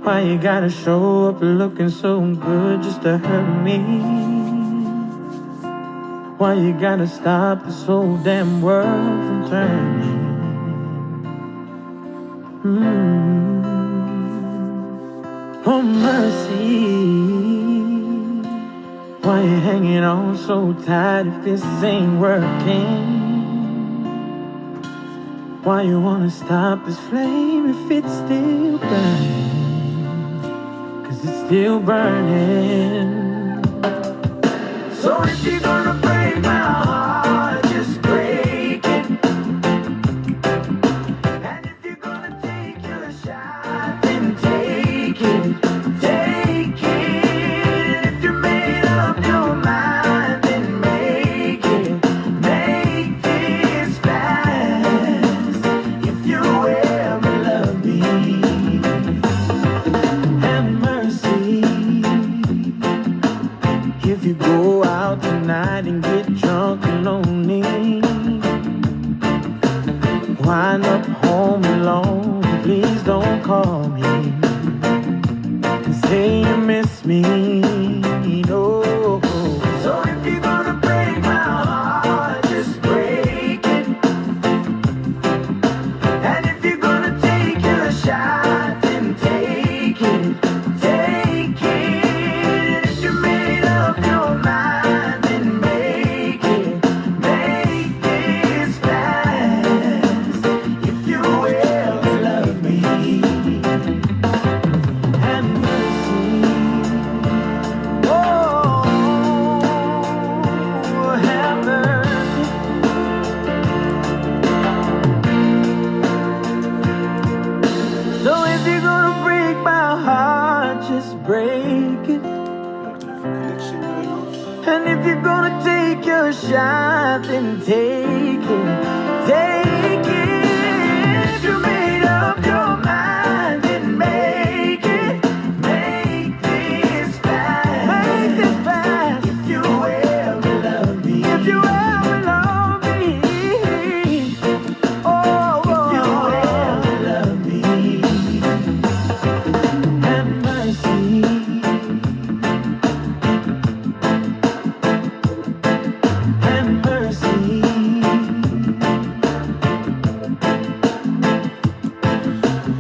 Why you gotta show up looking so good just to hurt me? Why you gotta stop this whole damn world from turning? Oh mercy, why you hanging on so tight if this ain't working? Why you wanna stop this flame if it's still burning? 'Cause it's still burning. So if you're gonna break my heart, just break it. And if you're gonna take your shot, then take it. Take it. If you're made up your mind, then make it. Make this fast. If you ever love me, have mercy. If you go out tonight and get drunk and lonely, wind up home alone, please don't call me and say you miss me, no. So if you're gonna break my heart, just break it. And if you're gonna take your shot, then take it. Take it. If you made up your mind, then make it. Make this fast. If you ever love me, have mercy. Oh, have mercy. So if you're gonna break my heart, just break it. And if you're gonna take your shot, then take it. Take it. If you made up your mind, then make it. Make this fast. Make this fast. If you ever love me. If you ever love me. Oh, if you ever love me. Have mercy. Have mercy.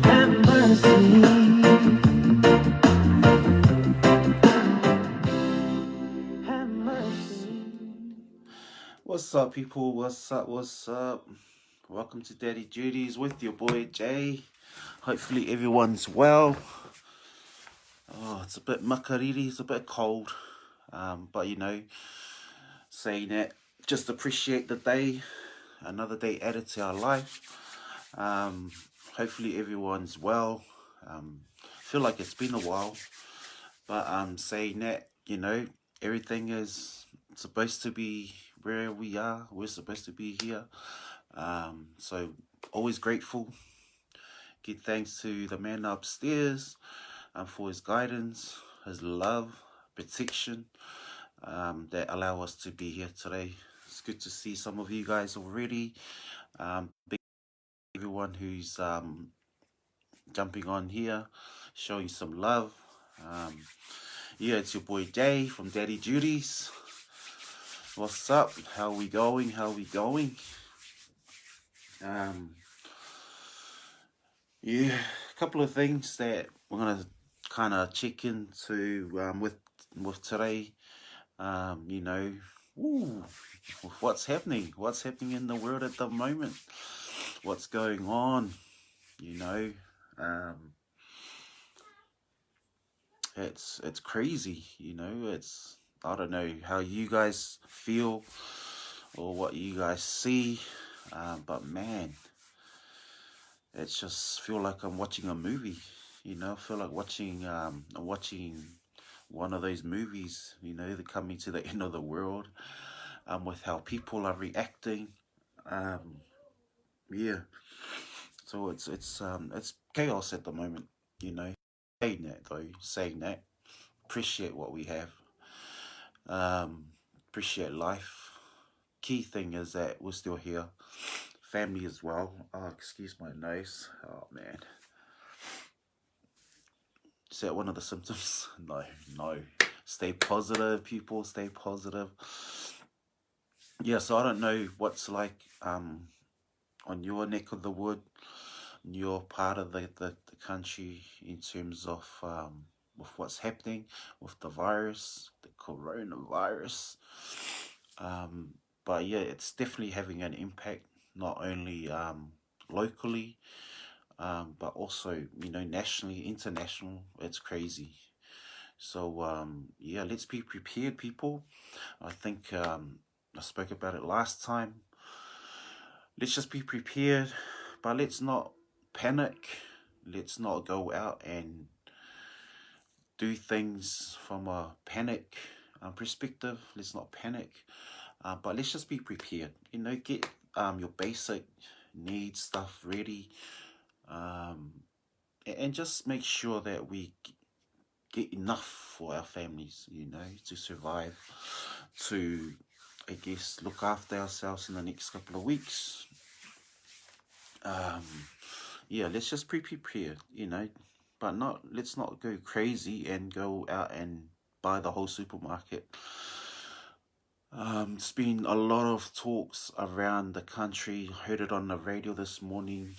Have mercy. Have mercy. What's up, people? What's up? What's up? Welcome to Daddy Duties with your boy Jay. Hopefully everyone's well. Oh, it's a bit makariri, it's a bit cold. But you know, saying that, just appreciate the day. Another day added to our life. Hopefully everyone's well. Feel like it's been a while. But saying that, you know, everything is supposed to be where we are. We're supposed to be here. So always grateful. Give thanks to the man upstairs for his guidance, his love, protection that allow us to be here today. It's good to see some of you guys already. Big everyone who's jumping on here, showing some love. Yeah, it's your boy Jay from Daddy Duties. What's up? How we going? How we going? Yeah, a couple of things that we're gonna kind of check into with today. You know, ooh, with what's happening in the world at the moment, what's going on. You know, it's crazy. You know, it's I don't know how you guys feel or what you guys see, but man, it's just feel like I'm watching a movie. You know, I feel like watching I'm watching one of those movies. You know, they're coming to the end of the world, with how people are reacting. Yeah, so it's chaos at the moment. You know, saying that, appreciate what we have. Appreciate life. Key thing is that we're still here. Family as well. Oh, excuse my nose. Oh man. Is that one of the symptoms? No, no. Stay positive, people. Stay positive. Yeah, so I don't know what's like on your neck of the wood, in your part of the country, in terms of with what's happening with the virus, the coronavirus. But yeah, it's definitely having an impact, not only locally, but also, nationally, international. It's crazy. So yeah, let's be prepared, people. I think I spoke about it last time. Let's just be prepared, but let's not panic. Let's not go out and do things from a panic perspective. Let's not panic, but let's just be prepared. Get your basic needs stuff ready, and just make sure that we get enough for our families, to survive, to, I guess, look after ourselves in the next couple of weeks. Yeah, let's just be prepared, but let's not go crazy and go out and buy the whole supermarket. It's been a lot of talks around the country. Heard it on the radio this morning.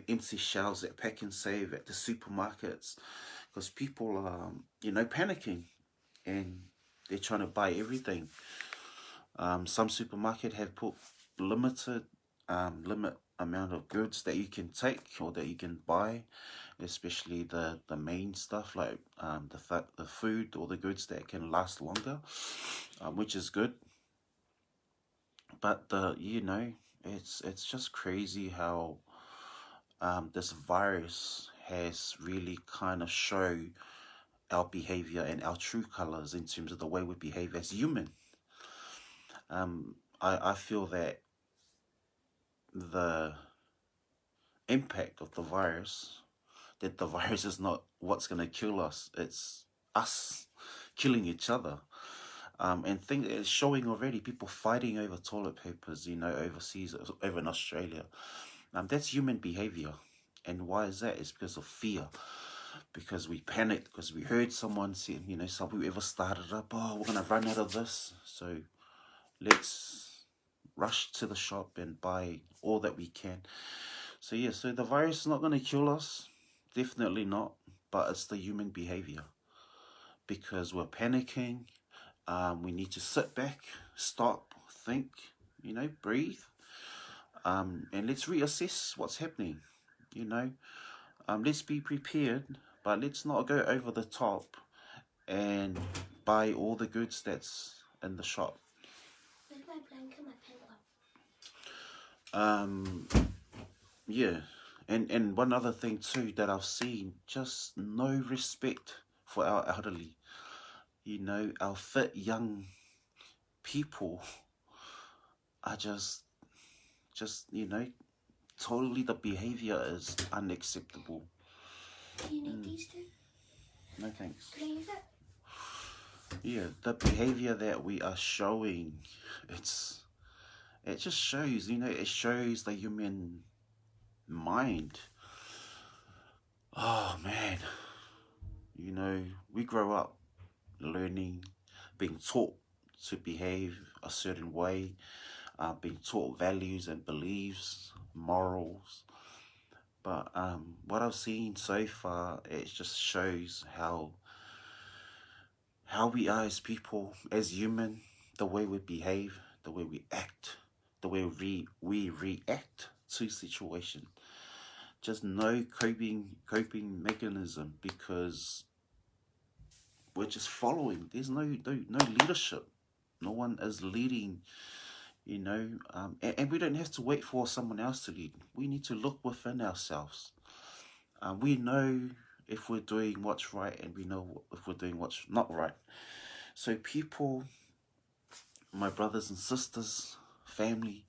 Empty shelves at Pack and Save at the supermarkets, because people are, panicking, and they're trying to buy everything. Some supermarket have put limit amount of goods that you can take or that you can buy, especially the main stuff like the food or the goods that can last longer, which is good. But it's just crazy how this virus has really kind of shown our behavior and our true colors in terms of the way we behave as human. I feel that the impact of the virus, that the virus is not what's going to kill us, it's us killing each other. And things it's showing already, people fighting over toilet papers, overseas, over in Australia. That's human behavior. And why is that? It's because of fear. Because we panicked, because we heard someone say, whoever started up, oh, we're going to run out of this. So let's rush to the shop and buy all that we can. So yeah, so the virus is not going to kill us. Definitely not. But it's the human behavior. Because we're panicking. We need to sit back, stop, think, breathe. And let's reassess what's happening. Let's be prepared, but let's not go over the top and buy all the goods that's in the shop. Where's my blanket, my pen? Yeah, and one other thing too that I've seen, just no respect for our elderly. Our fit young people are just totally, the behavior is unacceptable. Do you need these two? No thanks. Can I use it? Yeah, the behavior that we are showing, it just shows, it shows the human mind. Oh man, we grow up learning, being taught to behave a certain way, being taught values and beliefs, morals. But what I've seen so far, it just shows how we are as people, as human, the way we behave, the way we act, the way we react to situation. Just no coping mechanism, because we're just following. There's no leadership. No one is leading, and we don't have to wait for someone else to lead. We need to look within ourselves. We know if we're doing what's right, and we know if we're doing what's not right. So people, my brothers and sisters, family,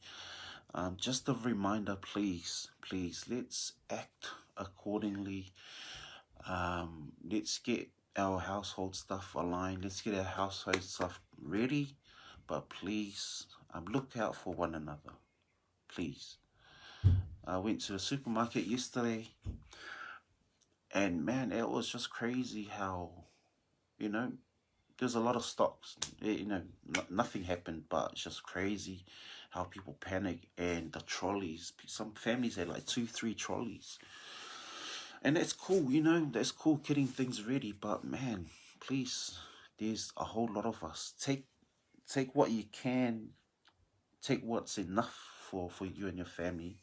just a reminder, please, let's act accordingly. Let's get our household stuff aligned. Let's get our household stuff ready. But please, look out for one another. Please. I went to the supermarket yesterday. And man, it was just crazy how, you know, there's a lot of stocks. You know, nothing happened, but it's just crazy how people panic. And the trolleys, some families had like 2, 3 trolleys. And that's cool, you know, that's cool getting things ready. But man, please, there's a whole lot of us. Take what you can, take what's enough for you and your family.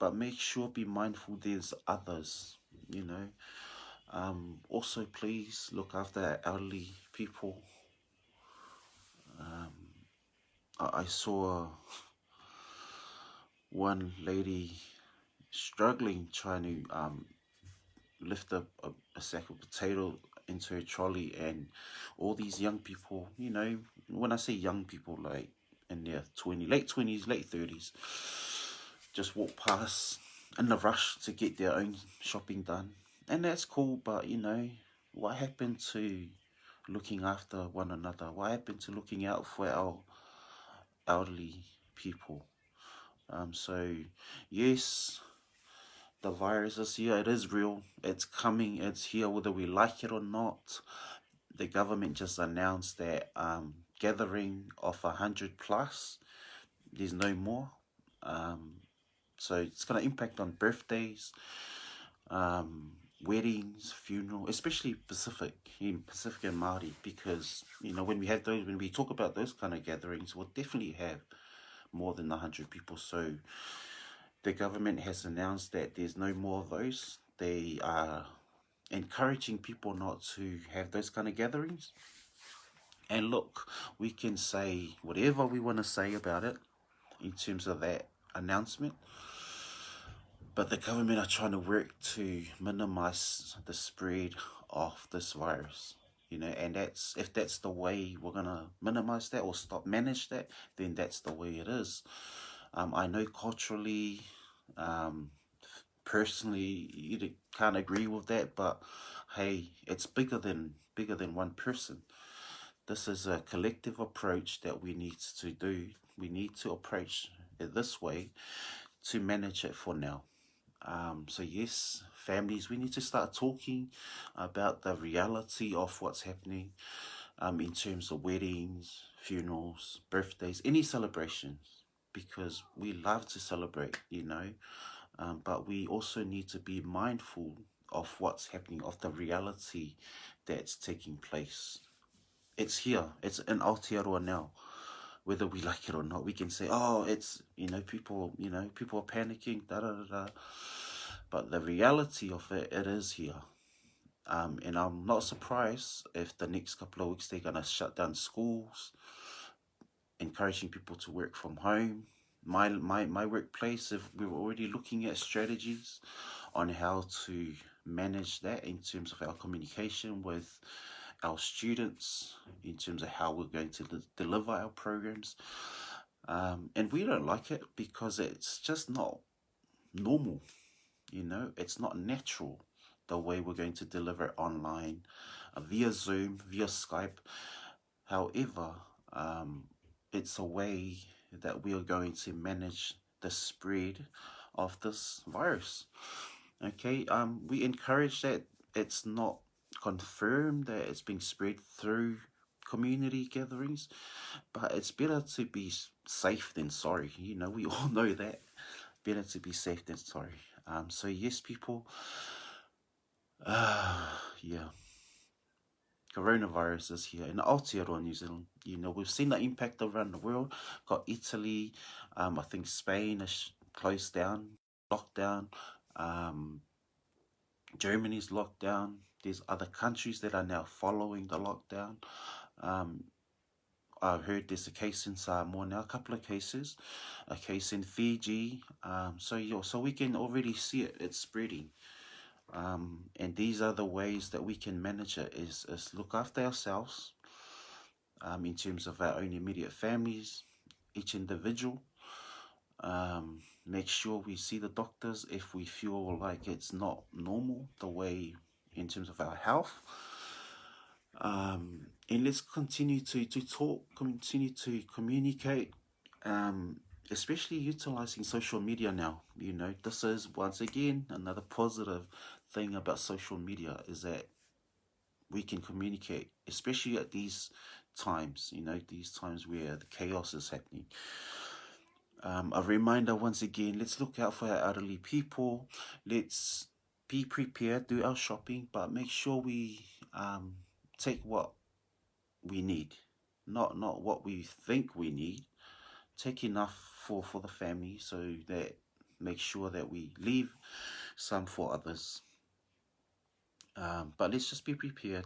But make sure, be mindful there's others, you know. Also, please look after elderly people. I saw one lady struggling trying to lift up a sack of potato into her trolley, and all these young people, you know, when I say young people, like in their late 20s, late 30s, just walk past in a rush to get their own shopping done. And that's cool, but you know, what happened to looking after one another? What happened to looking out for our elderly people? So yes, the virus is here, it is real, it's coming, it's here whether we like it or not. The government just announced that gathering of 100 plus, there's no more. So it's going to impact on birthdays, weddings, funeral, especially Pacific and Māori, because you know when we talk about those kind of gatherings, we'll definitely have more than 100 people. So the government has announced that there's no more of those. They are encouraging people not to have those kind of gatherings. And look, we can say whatever we want to say about it in terms of that announcement, but the government are trying to work to minimize the spread of this virus. You know, and if that's the way we're gonna minimize that or manage that, then that's the way it is. I know culturally, personally, you can't agree with that, but hey, it's bigger than one person. This is a collective approach that we need to do. We need to approach it this way to manage it for now. So yes, families, we need to start talking about the reality of what's happening in terms of weddings, funerals, birthdays, any celebrations, because we love to celebrate, you know, but we also need to be mindful of what's happening, of the reality that's taking place. It's here, it's in Aotearoa now. Whether we like it or not, we can say, oh, it's, people are panicking, da da da da. But the reality of it, it is here. And I'm not surprised if the next couple of weeks they're going to shut down schools, encouraging people to work from home. My workplace, if we were already looking at strategies on how to manage that in terms of our communication with our students, in terms of how we're going to deliver our programs. And we don't like it because it's just not normal, you know, it's not natural the way we're going to deliver online, via Zoom, via Skype. However, it's a way that we are going to manage the spread of this virus. Okay, we encourage that it's not confirmed that it's being spread through community gatherings, but it's better to be safe than sorry. You know, we all know that. Better to be safe than sorry. So yes, people, yeah, coronavirus is here in Aotearoa, New Zealand. You know, we've seen the impact around the world. Got Italy, I think Spain is closed down, locked down. Germany's locked down. There's other countries that are now following the lockdown. I've heard there's a case in Samoa now, a couple of cases, a case in Fiji. So we can already see it, it's spreading. And these are the ways that we can manage it, is look after ourselves in terms of our own immediate families, each individual. Make sure we see the doctors if we feel like it's not normal, the way in terms of our health. And let's continue to talk, continue to communicate, especially utilizing social media now. You know, this is once again another positive thing about social media, is that we can communicate, especially at these times, you know, these times where the chaos is happening. A reminder once again, let's look out for our elderly people. Let's be prepared, do our shopping, but make sure we take what we need, not what we think we need. Take enough for the family, so that make sure that we leave some for others. But let's just be prepared.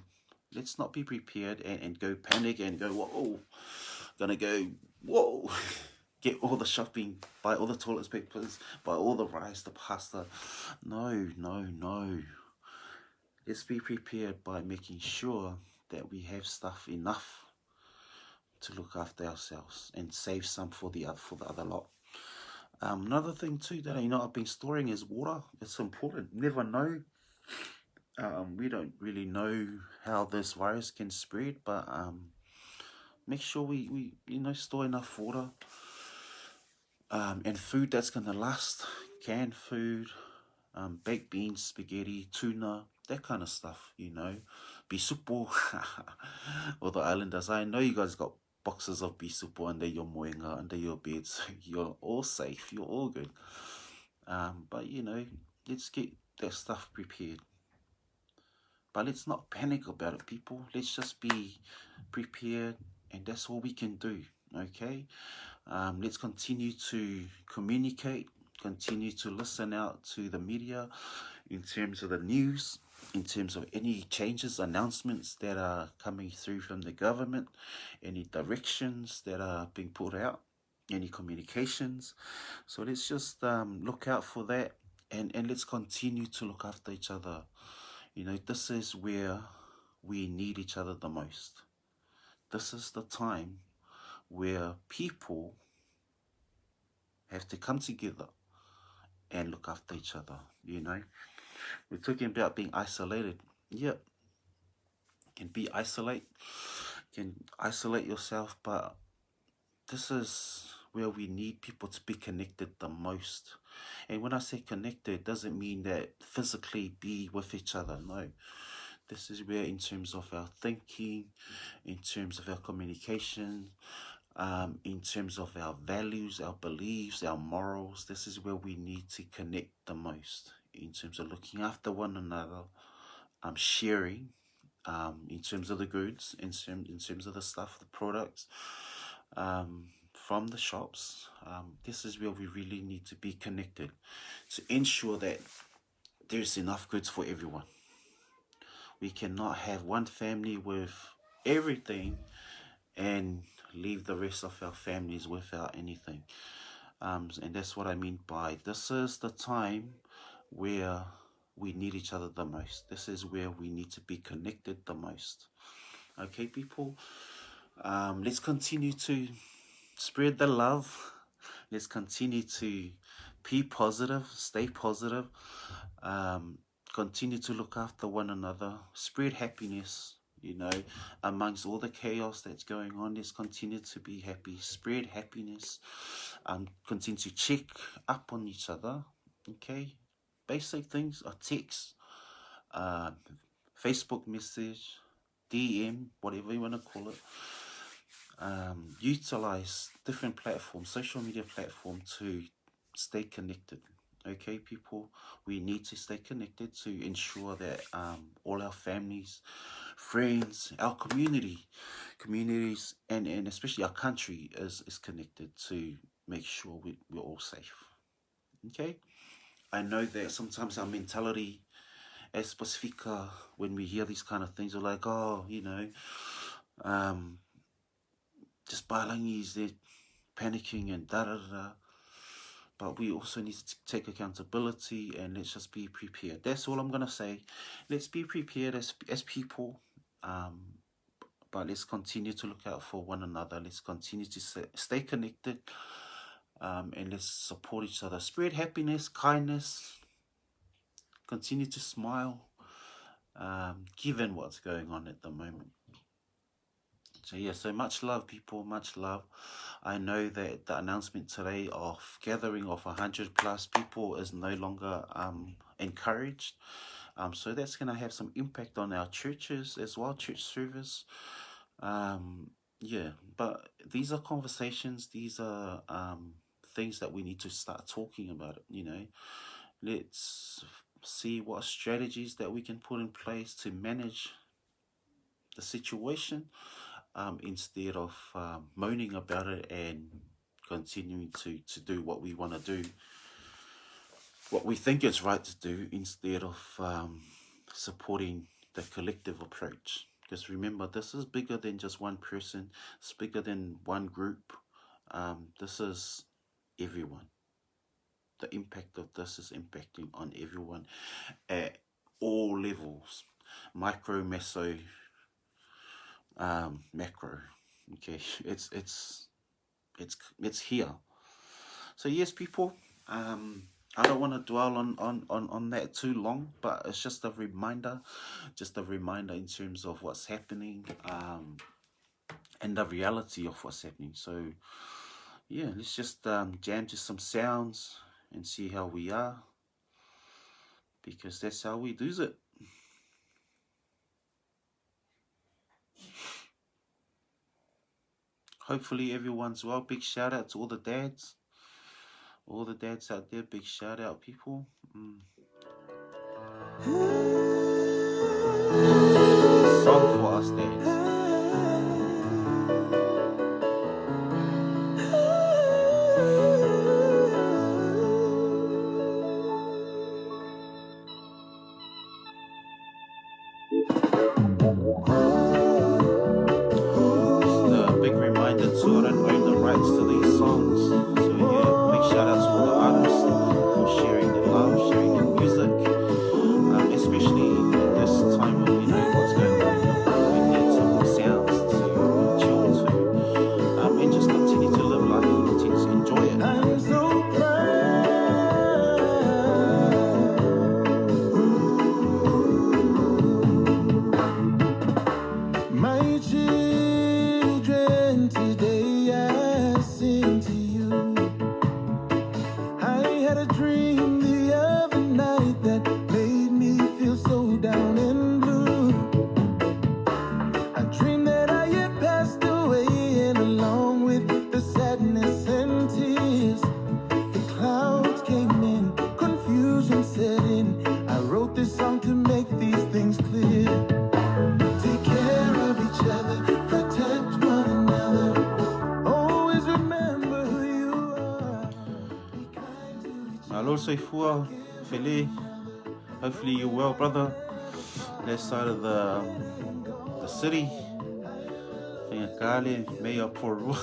Let's not be prepared and go panic and go, whoa, gonna go, whoa, get all the shopping, buy all the toilet papers, buy all the rice, the pasta. No, no, no. Let's be prepared by making sure that we have stuff enough to look after ourselves and save some for the other lot. Another thing too that I've been storing is water. It's important. Never know. We don't really know how this virus can spread, but make sure we store enough water and food that's gonna last. Canned food, baked beans, spaghetti, tuna, that kind of stuff. Bisupo. All the islanders, I know you guys got boxes of bisupo under your moenga, under your beds. You're all safe. You're all good. But let's get that stuff prepared. But let's not panic about it, people. Let's just be prepared, and that's all we can do, okay? Let's continue to communicate, continue to listen out to the media in terms of the news, in terms of any changes, announcements that are coming through from the government, any directions that are being put out, any communications. So let's just look out for that, and let's continue to look after each other. This is where we need each other the most. This is the time where people have to come together and look after each other. We're talking about being isolated. Yep, can isolate yourself, but this is where we need people to be connected the most. And when I say connected, it doesn't mean that physically be with each other. No. This is where, in terms of our thinking, in terms of our communication, in terms of our values, our beliefs, our morals, this is where we need to connect the most. In terms of looking after one another, sharing, in terms of the goods, in terms of the stuff, the products, from the shops. This is where we really need to be connected to ensure that there's enough goods for everyone. We cannot have one family with everything and leave the rest of our families without anything. And that's what I mean by, this is the time where we need each other the most. This is where we need to be connected the most. Okay, people? Let's continue to spread the love. Let's continue to be positive, stay positive. Continue to look after one another. Spread happiness, amongst all the chaos that's going on. Let's continue to be happy. Spread happiness. Continue to check up on each other. Okay? Basic things are text, Facebook message, DM, whatever you want to call it. Utilize different platforms, social media platforms, to stay connected. Okay, people, we need to stay connected to ensure that all our families, friends, our communities, and especially our country is connected, to make sure we're all safe. Okay, I know that sometimes our mentality as Pacifica, when we hear these kind of things, we're like, oh, just Bailangis, they're panicking and da-da-da. But we also need to take accountability, and let's just be prepared. That's all I'm going to say. Let's be prepared as people. But let's continue to look out for one another. Let's continue to stay connected. And let's support each other. Spread happiness, kindness. Continue to smile. Given what's going on at the moment. So yeah, so much love, people, much love. I know that the announcement today of gathering of 100 plus people is no longer encouraged. So that's going to have some impact on our churches as well, church service. Yeah, but these are conversations, these are things that we need to start talking about it, you know. Let's see what strategies that we can put in place to manage the situation, instead of moaning about it and continuing to do what we want to do, what we think is right to do, instead of supporting the collective approach. Because remember, this is bigger than just one person, it's bigger than one group. This is everyone. The impact of this is impacting on everyone at all levels, micro, meso, macro. Okay, it's here. So yes, people, I don't want to dwell on that too long, but it's just a reminder in terms of what's happening, and the reality of what's happening. So yeah, let's just jam to some sounds and see how we are, because that's how we do it. Hopefully everyone's well. Big shout out to all the dads out there. Big shout out, people. Song for us dads. Just a big reminder too, I don't own the rights to these songs. So yeah, big shout out to all the artists for sharing their love, sharing their music. Especially at this time when we know what's going on in the world. We need some sounds to chill to, and just continue to live life, continue to enjoy it. I'm so proud. My children, today I sing to you. I had a dream the other night that made me feel so down and blue. A dream that I had passed away, and along with the sadness and tears, the clouds came in, confusion set in. I wrote this song to make these things clear. Take care of each other, protect one another. Always remember who you are. Be kind to each other. Alo Soifua, Feli, hopefully you're well, brother. That side of the city. Kale, Mea Poru.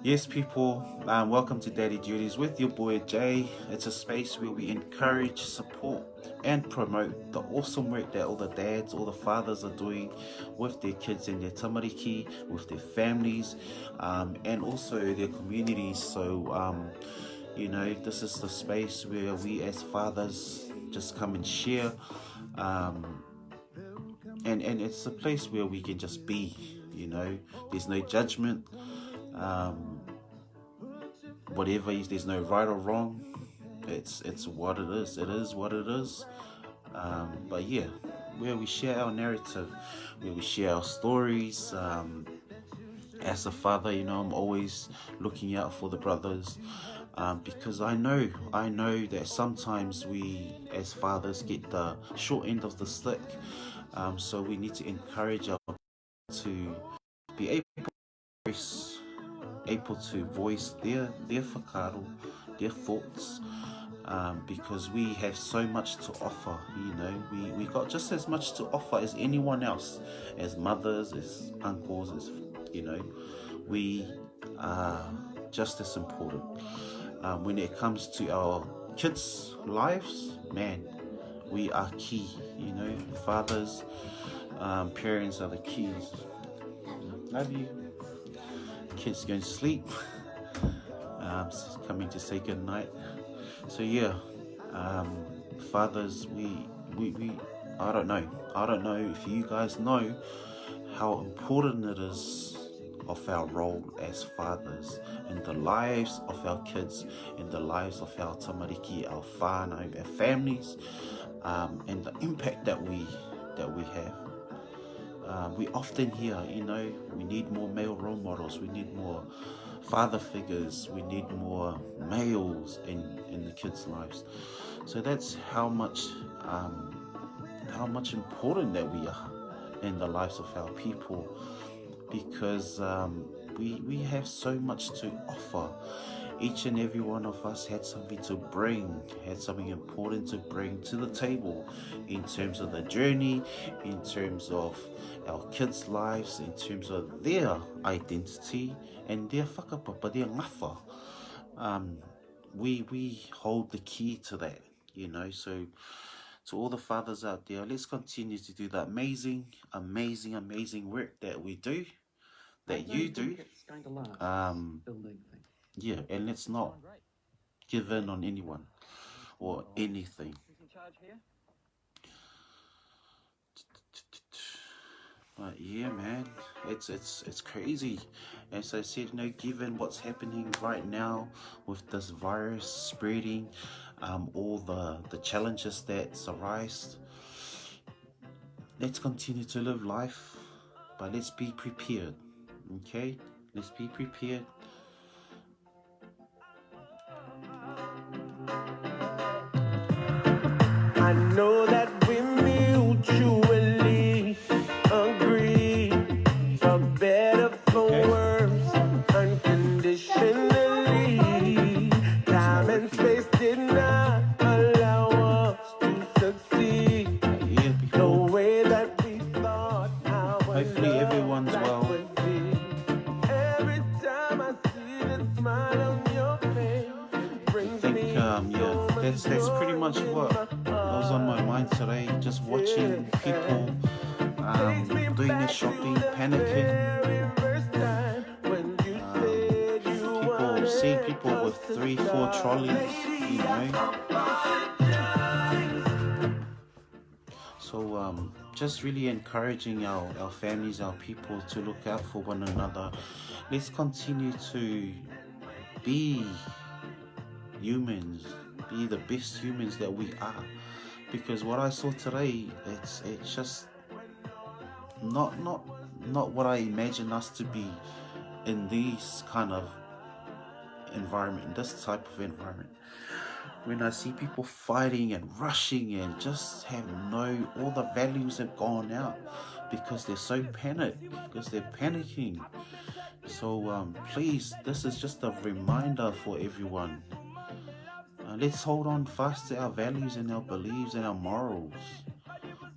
Yes, people, welcome to Daddy Duties with your boy Jay. It's a space where we encourage, support, and promote the awesome work that all the dads, all the fathers are doing with their kids and their tamariki, with their families, and also their communities. So, you know, this is the space where we as fathers just come and share, and it's a place where we can just be, you know, there's no judgment. Whatever is, there's no right or wrong. It's what it is. It is what it is. But yeah, where we share our narrative, where we share our stories. As a father, you know, I'm always looking out for the brothers, because I know that sometimes we as fathers get the short end of the stick. So we need to encourage our to be able to voice their whakaaro, their thoughts, because we have so much to offer. You know, we got just as much to offer as anyone else, as mothers, as uncles, as, you know, we are just as important. When it comes to our kids' lives, man, we are key. You know, fathers, parents are the keys. Love you. Kids going to sleep, coming to say good night. So yeah, fathers, we I don't know. I don't know if you guys know how important it is of our role as fathers in the lives of our kids, in the lives of our tamariki, our whānau, our families, and the impact that we have. We often hear, you know, we need more male role models, we need more father figures, we need more males in the kids' lives. So that's how much important that we are in the lives of our people, because we have so much to offer. Each and every one of us had something to bring, had something important to bring to the table in terms of the journey, in terms of our kids' lives, in terms of their identity and their whakapapa, their ngafa. We hold the key to that, you know. So to all the fathers out there, let's continue to do the amazing work that we do, that you do. Yeah, and let's not give in on anyone or anything. But yeah, man, it's crazy. As I said, you know, given what's happening right now with this virus spreading, all the challenges that's arise, let's continue to live life, but let's be prepared. Okay, let's be prepared. I know that we mutually agree, for better, for worse, unconditionally. Time and space did not allow us to succeed Yeah, the people, way that we thought our hopefully everyone's love well. would be. Every time I see the smile on your face, it I brings think, me yeah, that's pretty much what was on my mind today. Just watching people doing their shopping, panicking. People, seeing people with 3-4 trolleys, you know. So just really encouraging our families, our people to look out for one another. Let's continue to be humans, be the best humans that we are, because what I saw today, it's just not what I imagine us to be in this kind of environment, in this type of environment. When I see people fighting and rushing and just have all the values have gone out because they're so panicked, because they're panicking. So please, this is just a reminder for everyone. Let's hold on fast to our values and our beliefs and our morals.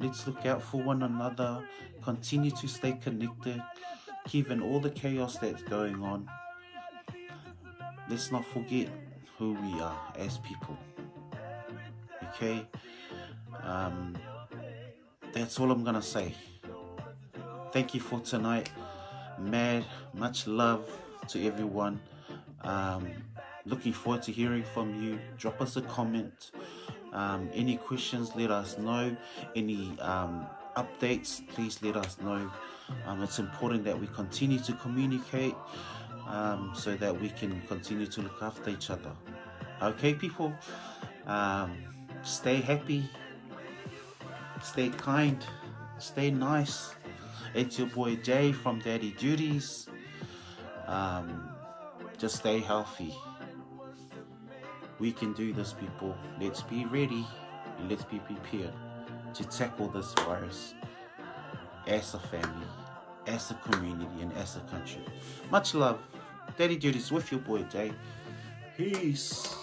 Let's look out for one another, continue to stay connected, given all the chaos that's going on. Let's not forget who we are as people. Okay? That's all I'm gonna say. Thank you for tonight. Much love to everyone. Looking forward to hearing from you. Drop us a comment. Any questions, let us know. Any updates, please let us know. It's important that we continue to communicate so that we can continue to look after each other. Okay, people? Stay happy, stay kind, stay nice. It's your boy Jay from Daddy Duties. Just stay healthy. We can do this, people. Let's be ready and let's be prepared to tackle this virus as a family, as a community, and as a country. Much love. Daddy Duties with your boy Jay. Peace.